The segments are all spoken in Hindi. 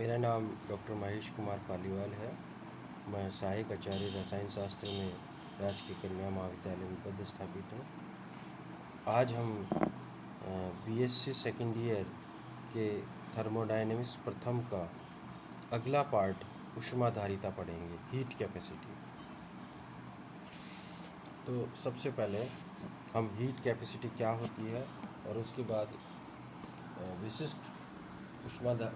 मेरा नाम डॉक्टर महेश कुमार पालीवाल है। मैं सहायक आचार्य रसायन शास्त्र में राजकीय कन्या महाविद्यालय में पदस्थापित हूँ। आज हम बीएससी सेकेंड ईयर के थर्मोडायनेमिक्स प्रथम का अगला पार्ट ऊष्माधारिता पढ़ेंगे, हीट कैपेसिटी। तो सबसे पहले हम हीट कैपेसिटी क्या होती है और उसके बाद विशिष्ट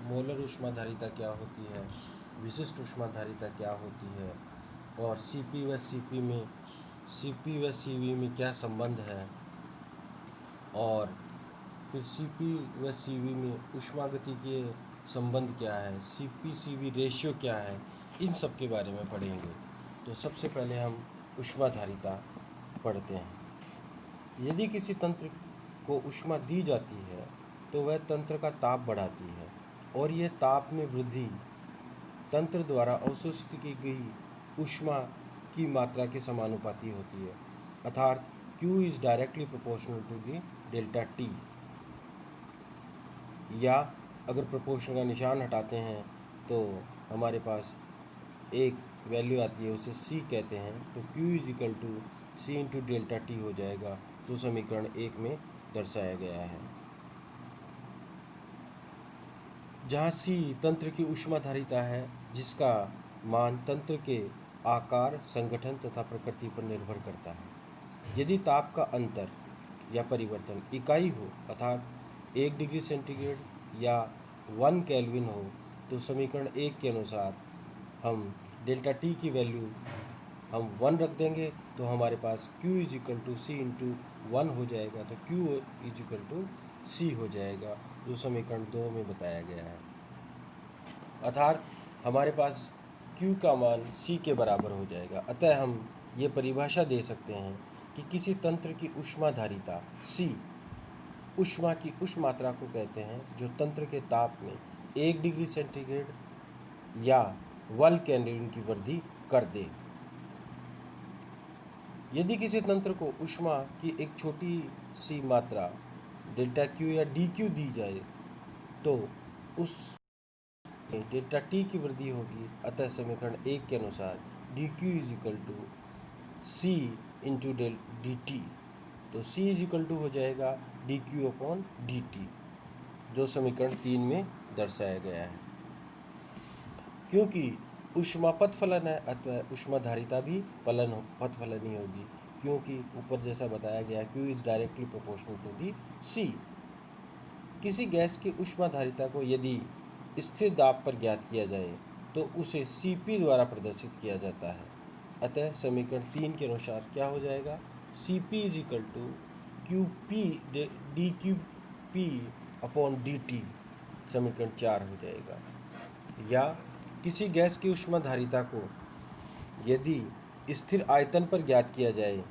मोलर ऊष्माधारिता क्या होती है, विशिष्ट ऊष्माधारिता क्या होती है और सीपी व सीवी में क्या संबंध है, और फिर सीपी व सीवी में ऊष्मागतिकीय संबंध क्या है, सीपी सीवी रेशियो क्या है, इन सब के बारे में पढ़ेंगे। तो सबसे पहले हम ऊष्माधारिता पढ़ते हैं। यदि किसी तंत्र को ऊष्मा दी जाती है तो वह तंत्र का ताप बढ़ाती है और यह ताप में वृद्धि तंत्र द्वारा अवशोषित की गई ऊष्मा की मात्रा के समानुपाती होती है, अर्थात Q is directly proportional to the delta T। या अगर प्रोपोर्शनल का निशान हटाते हैं तो हमारे पास एक वैल्यू आती है, उसे C कहते हैं, तो Q is equal to C into delta T हो जाएगा, जो समीकरण 1 में दर्शाया गया है, जहाँ C तंत्र की ऊष्माधारिता है जिसका मान तंत्र के आकार, संगठन तथा प्रकृति पर निर्भर करता है। यदि ताप का अंतर या परिवर्तन इकाई हो, अर्थात 1 डिग्री सेंटीग्रेड या 1 केल्विन हो, तो समीकरण 1 के अनुसार हम डेल्टा T की वैल्यू हम 1 रख देंगे, तो हमारे पास Q is equal to C into 1 हो जाएगा, तो Q is equal to C हो जाएगा, जो समीकरण 2 में बताया गया है। अर्थात हमारे पास Q का मान C के बराबर हो जाएगा। अतः हम ये परिभाषा दे सकते हैं कि किसी तंत्र की ऊष्माधारिता C ऊष्मा की उस मात्रा को कहते हैं जो तंत्र के ताप में 1 डिग्री सेंटीग्रेड या 1 केल्विन की वृद्धि कर दे। यदि किसी तंत्र को ऊष्मा की एक छोटी सी मात्रा डेल्टा Q या dQ दी जाए तो उस डेल्टा T की वृद्धि होगी। अतः समीकरण 1 के अनुसार dQ is equal to C into dt, तो C इज इक्वल टू हो जाएगा dQ अपॉन dt, जो समीकरण 3 में दर्शाया गया है। क्योंकि ऊष्मा पथफलन है अतः ऊष्माधारिता भी पथफलन ही होगी, क्योंकि ऊपर जैसा बताया गया Q is directly proportional to the C। किसी गैस की ऊष्माधारिता को यदि स्थिर दाब पर ज्ञात किया जाए तो उसे Cp द्वारा प्रदर्शित किया जाता है। अतः समीकरण 3 के अनुसार क्या हो जाएगा, Cp is equal to Qp dQp upon dt, समीकरण 4 हो जाएगा। या किसी गैस की ऊष्माधारिता को यदि स्थिर आयतन पर ज्ञात किया जाए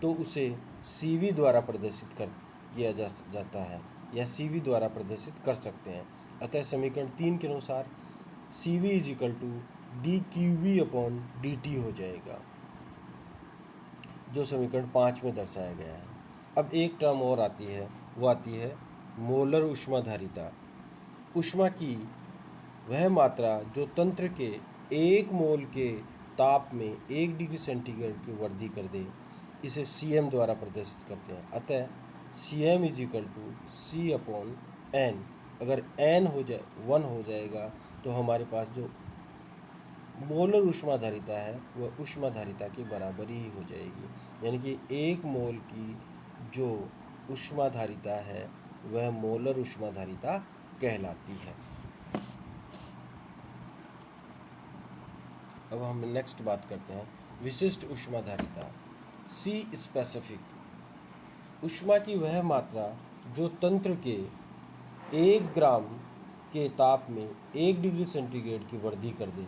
तो उसे Cv द्वारा प्रदर्शित किया जाता है या Cv द्वारा प्रदर्शित कर सकते हैं। अतः समीकरण 3 के अनुसार Cv is equal to dQv upon dt हो जाएगा, जो समीकरण 5 में दर्शाया गया है। अब एक टर्म और आती है, वो आती है मोलर ऊष्माधारिता। ऊष्मा की वह मात्रा जो तंत्र के 1 मोल के ताप में 1 डिग्री सेंटीग्रेड की वृद्धि कर दे, इसे Cm द्वारा प्रदर्शित करते हैं। अतः Cm is equal to C upon N। अगर N 1 हो जाएगा तो हमारे पास जो मोलर ऊष्माधारिता है वह ऊष्माधारिता के बराबर ही हो जाएगी, यानी कि 1 मोल की जो ऊष्माधारिता है वह मोलर ऊष्माधारिता कहलाती है। अब हम नेक्स्ट बात करते हैं विशिष्ट ऊष्माधारिता। C स्पेसिफिक ऊष्मा की वह मात्रा जो तंत्र के 1 ग्राम के ताप में 1 डिग्री सेंटीग्रेड की वृद्धि कर दे।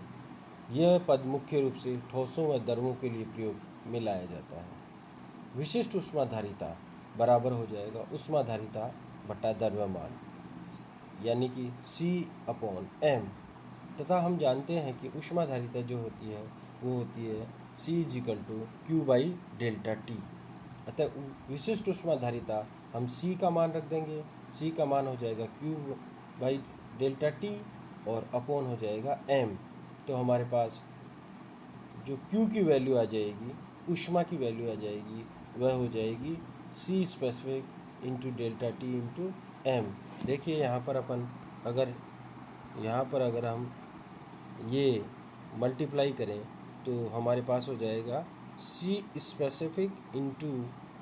यह पद मुख्य रूप से ठोसों व द्रवों के लिए प्रयोग में लाया जाता है। विशिष्ट ऊष्माधारिता बराबर हो जाएगा ऊष्माधारिता बटा द्रव्यमान, यानी कि C अपॉन M, तथा हम जानते हैं कि ऊष्माधारिता जो होती है वो होती है C is equal to Q by delta T। अतः विशिष्ट ऊष्माधारिता हम C का मान रख देंगे, C का मान हो जाएगा Q बाई डेल्टा T और अपॉन हो जाएगा m। तो हमारे पास जो Q की वैल्यू आ जाएगी, ऊष्मा की वैल्यू आ जाएगी, वह हो जाएगी C specific into delta T into m। देखिए यहाँ पर अगर हम ये मल्टीप्लाई करें तो हमारे पास हो जाएगा C specific into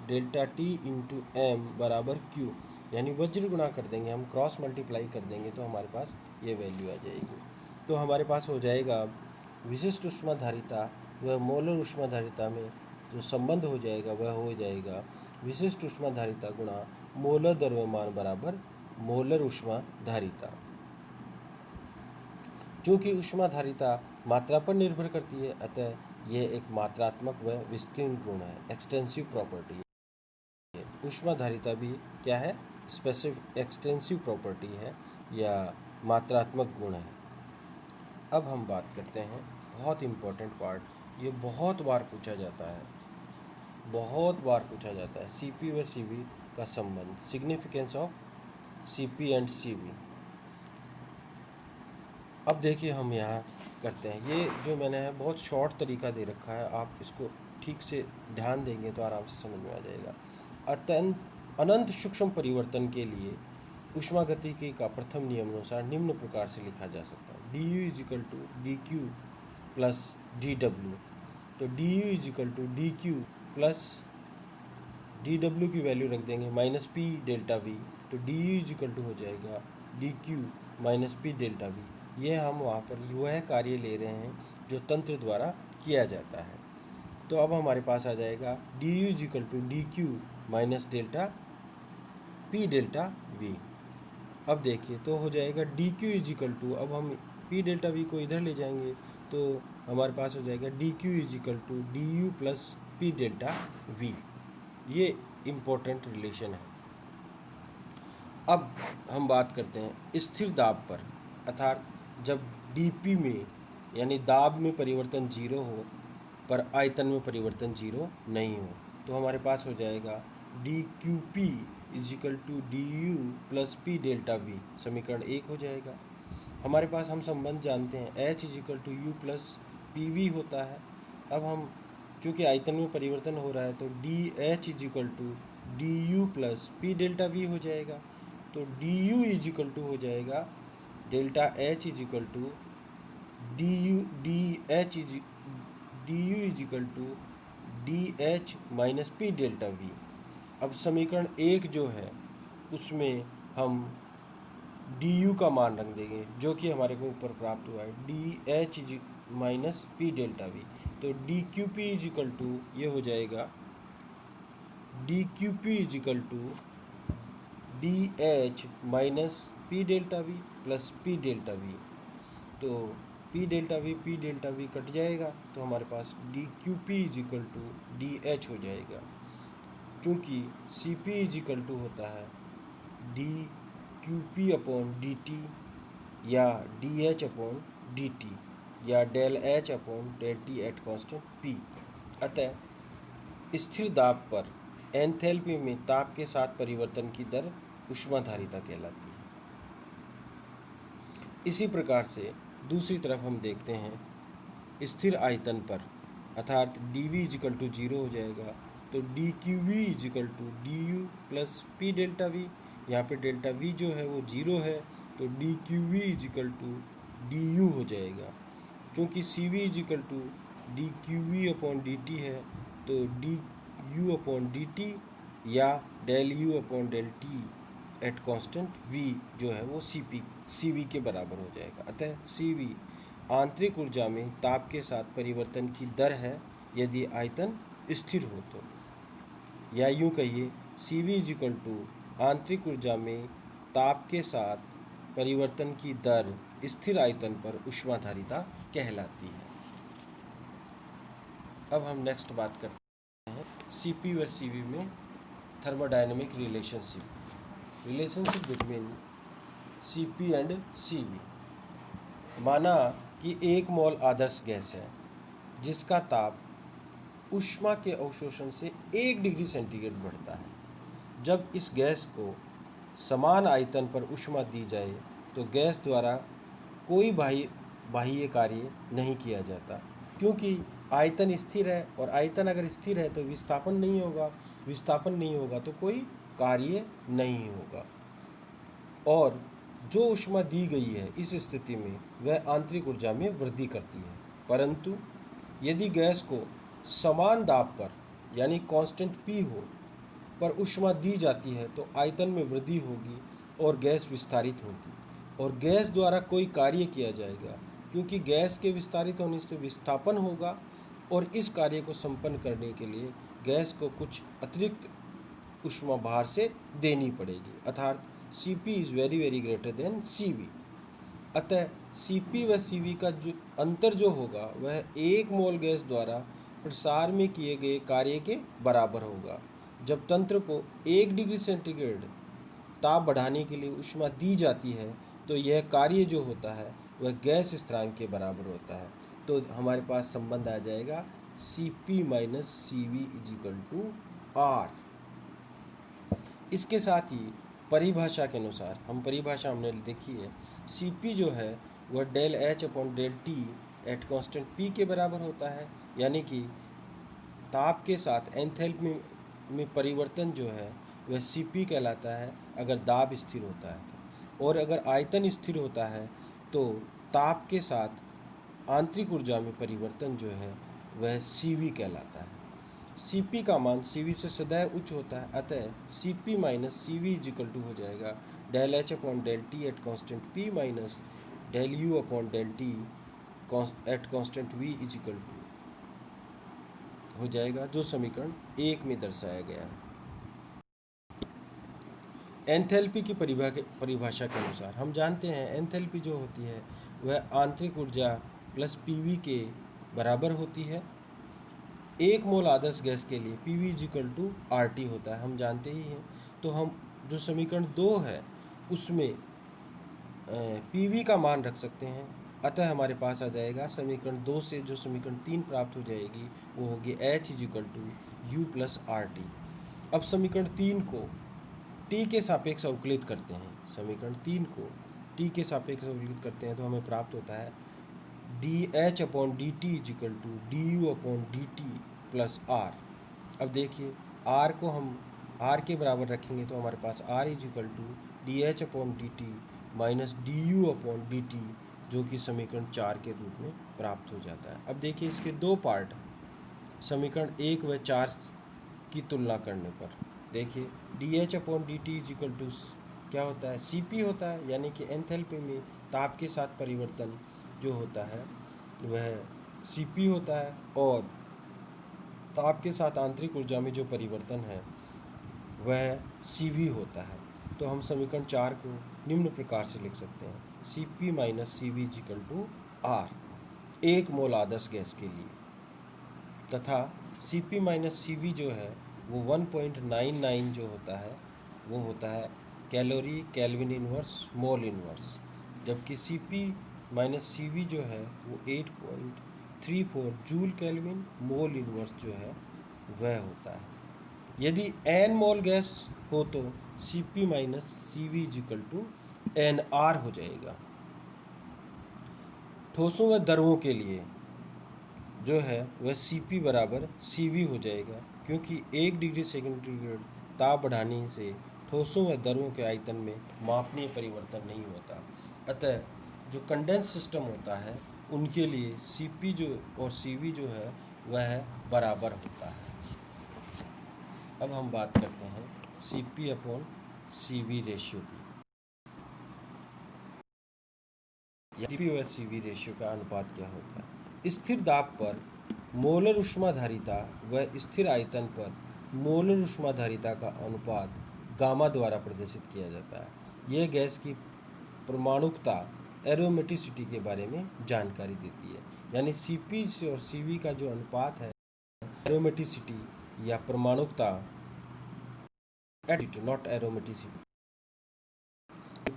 delta T into m बराबर Q, यानी वज्र गुणा कर देंगे हम, क्रॉस मल्टीप्लाई कर देंगे तो हमारे पास ये वैल्यू आ जाएगी। तो हमारे पास हो जाएगा विशिष्ट ऊष्माधारिता व मोलर ऊष्माधारिता में जो संबंध हो जाएगा वह हो जाएगा विशिष्ट ऊष्माधारिता गुणा मोलर द्रव्यमान बराबर मोलर ऊष्माधारिता। चूँकि ऊष्माधारिता मात्रा पर निर्भर करती है, अतः यह एक मात्रात्मक व विस्तीर्ण गुण है, एक्सटेंसिव प्रॉपर्टी है। ऊष्माधारिता भी क्या है, स्पेसिफिक एक्सटेंसिव प्रॉपर्टी है या मात्रात्मक गुण है। अब हम बात करते हैं बहुत इम्पोर्टेंट पार्ट, ये बहुत बार पूछा जाता है, CP व CV का संबंध, significance of CP and CV। अब देखिए हम यहाँ करते हैं, ये जो मैंने है बहुत शॉर्ट तरीका दे रखा है, आप इसको ठीक से ध्यान देंगे तो आराम से समझ में आ जाएगा। अनंत सूक्ष्म परिवर्तन के लिए ऊष्मागतिकी का प्रथम नियम अनुसार निम्न प्रकार से लिखा जा सकता है, du is equal to D Q plus D W. तो du is equal to D Q plus D W की वैल्यू रख देंगे माइनस पी डेल्टा वी, तो du इजिकल टू हो जाएगा D Q minus P delta V. ये हम वहाँ पर वह कार्य ले रहे हैं जो तंत्र द्वारा किया जाता है। तो अब हमारे पास आ जाएगा du is equal to D Q minus delta P delta V. अब देखिए तो हो जाएगा डी क्यू इजिकल टू, अब हम पी डेल्टा वी को इधर ले जाएंगे तो हमारे पास हो जाएगा D Q is equal to D U plus P delta V. ये इम्पोर्टेंट रिलेशन है। अब हम बात करते हैं स्थिर दाब पर, अर्थात जब डीपी में यानी दाब में परिवर्तन जीरो हो पर आयतन में परिवर्तन जीरो नहीं हो, तो हमारे पास हो जाएगा D Q P is equal to D U plus P delta V, समीकरण 1 हो जाएगा। हमारे पास हम संबंध जानते हैं H is equal to U plus P V होता है। अब हम चूँकि आयतन में परिवर्तन हो रहा है तो D H is equal to D U plus P delta V हो जाएगा। तो डी यू इजिकल टू हो जाएगा delta H is equal to D U is equal to D H minus P delta V. अब समीकरण 1 जो है उसमें हम डी यू का मान रख देंगे जो कि हमारे को ऊपर प्राप्त हुआ है D H minus P delta V. तो D Q P is equal to ये हो जाएगा D Q P is equal to D H minus P delta V plus P delta V. तो पी डेल्टा वी कट जाएगा तो हमारे पास D Q P is equal to D H हो जाएगा। चूँकि सी पी इजिकल टू होता है D Q P upon D T या D H upon D T या del H upon del T at constant P. अतः स्थिर दाब पर एंथैल्पी में ताप के साथ परिवर्तन की दर ऊष्माधारिता कहलाती है। इसी प्रकार से दूसरी तरफ हम देखते हैं स्थिर आयतन पर, अर्थात D V is equal to zero हो जाएगा तो D Q V is equal to D U plus P delta V. यहाँ पे डेल्टा वी जो है वो जीरो है तो D Q V is equal to D U हो जाएगा। क्योंकि C V is equal to D Q V upon D T है तो D U upon D T या del U upon del T at constant V जो है वो सी वी के बराबर हो जाएगा। अतः सी वी आंतरिक ऊर्जा में ताप के साथ परिवर्तन की दर है यदि आयतन स्थिर हो तो, या यूँ कहिए सी वी इजिकल टू आंतरिक ऊर्जा में ताप के साथ परिवर्तन की दर स्थिर आयतन पर ऊष्माधारिता कहलाती है। अब हम नेक्स्ट बात करते हैं सीपी व सीवी में thermodynamic relationship between CP and CV. माना कि एक मोल आदर्श गैस है जिसका ताप ऊष्मा के अवशोषण से 1 डिग्री सेंटीग्रेड बढ़ता है। जब इस गैस को समान आयतन पर ऊष्मा दी जाए तो गैस द्वारा कोई बाह्य कार्य नहीं किया जाता, क्योंकि आयतन स्थिर है, और आयतन अगर स्थिर है तो विस्थापन नहीं होगा, विस्थापन नहीं होगा तो कोई कार्य नहीं होगा। और जो ऊष्मा दी गई है इस स्थिति में वह आंतरिक ऊर्जा में वृद्धि करती है, परंतु यदि गैस को समान दाब पर यानी कांस्टेंट P हो पर ऊष्मा दी जाती है तो आयतन में वृद्धि होगी और गैस विस्तारित होगी, और गैस द्वारा कोई कार्य किया जाएगा, क्योंकि गैस के विस्तारित होने से विस्थापन होगा, और इस कार्य को संपन्न करने के लिए गैस को कुछ अतिरिक्त ऊष्मा बाहर से देनी पड़ेगी, अर्थात Cp is very very greater than Cv। अतः Cp व Cv का जो अंतर जो होगा वह 1 मोल गैस द्वारा प्रसार में किए गए कार्य के बराबर होगा। जब तंत्र को 1 डिग्री सेंटीग्रेड ताप बढ़ाने के लिए ऊष्मा दी जाती है तो यह कार्य जो होता है वह गैस स्थिरांक के बराबर होता है। तो हमारे पास संबंध आ जाएगा Cp minus Cv is equal to R। इसके साथ ही परिभाषा के अनुसार हम परिभाषा हमने देखी है, Cp जो है वह del H upon del T at constant P के बराबर होता है, यानी कि ताप के साथ एंथैल्पी में परिवर्तन जो है वह Cp कहलाता है अगर दाब स्थिर होता है तो, और अगर आयतन स्थिर होता है तो ताप के साथ आंतरिक ऊर्जा में परिवर्तन जो है वह Cv कहलाता है। Cp का मान Cv से सदैव उच्च होता है, अतः Cp minus Cv is equal to हो जाएगा del H upon del T at constant P minus del U upon del T at constant V is equal to हो जाएगा, जो समीकरण 1 में दर्शाया गया है। एंथैल्पी की परिभाषा के अनुसार हम जानते हैं एंथैल्पी जो होती है वह आंतरिक ऊर्जा प्लस पीवी के बराबर होती है। 1 मोल आदर्श गैस के लिए PV is equal to RT होता है, हम जानते ही हैं। तो हम जो समीकरण 2 है उसमें पीवी का मान रख सकते हैं, अतः हमारे पास आ जाएगा समीकरण 2 से जो समीकरण 3 प्राप्त हो जाएगी वो होगी H is equal to U plus RT। अब समीकरण 3 को T के सापेक्ष अवकलित करते हैं, समीकरण 3 को T के सापेक्ष अवकलित करते हैं तो हमें प्राप्त होता है DH upon DT is equal to DU upon DT plus R। अब देखिए R को हम R के बराबर रखेंगे तो हमारे पास R is equal to DH upon DT minus DU upon DT, जो कि समीकरण 4 के रूप में प्राप्त हो जाता है। अब देखिए इसके दो पार्ट, समीकरण 1 व 4 की तुलना करने पर देखिए DH upon DT is equal to क्या होता है, Cp होता है, यानी कि एंथैल्पी में ताप के साथ परिवर्तन जो होता है वह Cp होता है, और ताप के साथ आंतरिक ऊर्जा में जो परिवर्तन है वह Cv होता है। तो हम समीकरण 4 को निम्न प्रकार से लिख सकते हैं, Cp minus Cv is equal to R 1 mole आदर्श गैस के लिए, तथा Cp माइनस Cv जो है वो 1.99 जो होता है वो होता है calorie kelvin inverse mole inverse, जबकि Cp माइनस Cv जो है वो 8.34 जूल केल्विन मोल इनवर्स जो है वह होता है। यदि n मोल गैस हो तो Cp minus Cv is equal to NR हो जाएगा। ठोसों व द्रवों के लिए जो है वह Cp बराबर Cv हो जाएगा, क्योंकि 1 डिग्री सेंटीग्रेड ताप बढ़ाने से ठोसों व द्रवों के आयतन में मापनीय परिवर्तन नहीं होता, अतः जो कंडेंस सिस्टम होता है उनके लिए Cp जो और Cv जो है वह बराबर होता है। अब हम बात करते हैं Cp अपॉन Cv रेशियो की। Cp व Cv रेशियो का अनुपात क्या होता है? स्थिर दाब पर मोलर ऊष्माधारिता व स्थिर आयतन पर मोलर ऊष्माधारिता का अनुपात गामा द्वारा प्रदर्शित किया जाता है। यह गैस की परमाणुकता एरोमेटिसिटी के बारे में जानकारी देती है, यानी Cp और Cv का जो अनुपात है एरोमेटिसिटी या परमाणुकता, नॉट एरोमेटिसिटी,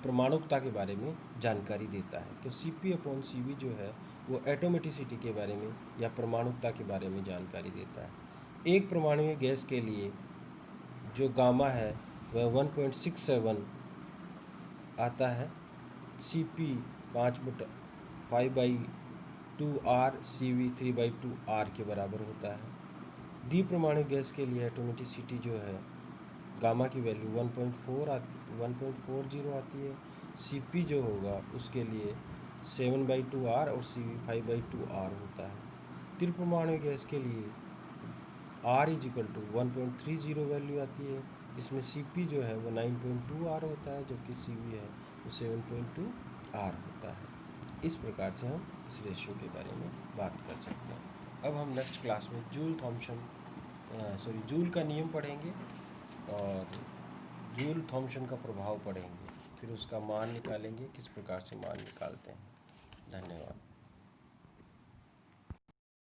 परमाणुकता के बारे में जानकारी देता है। तो Cp अपॉन Cv जो है वो एटोमेटिसिटी के बारे में या परमाणुकता के बारे में जानकारी देता है। एक परमाणुीय गैस के लिए जो गामा है वह 1.67 आता है। Cp 5/2R CV 3/2R के बराबर होता है। द्विपरमाणु गैस के लिए एटोमिसिटी जो है गामा की वैल्यू 1.40 आती है। Cp जो होगा उसके लिए 7/2R और CV 5/2R होता है। त्रिपरमाणु गैस के लिए R = 1.30 वैल्यू आती है। इसमें Cp जो है वो 9.2R होता है, जबकि Cv है वो 7.2R होता है। इस प्रकार से हम इस रेशियो के बारे में बात कर सकते हैं। अब हम नेक्स्ट क्लास में जूल का नियम पढ़ेंगे और जूल थॉम्सन का प्रभाव पढ़ेंगे, फिर उसका मान निकालेंगे, किस प्रकार से मान निकालते हैं। धन्यवाद।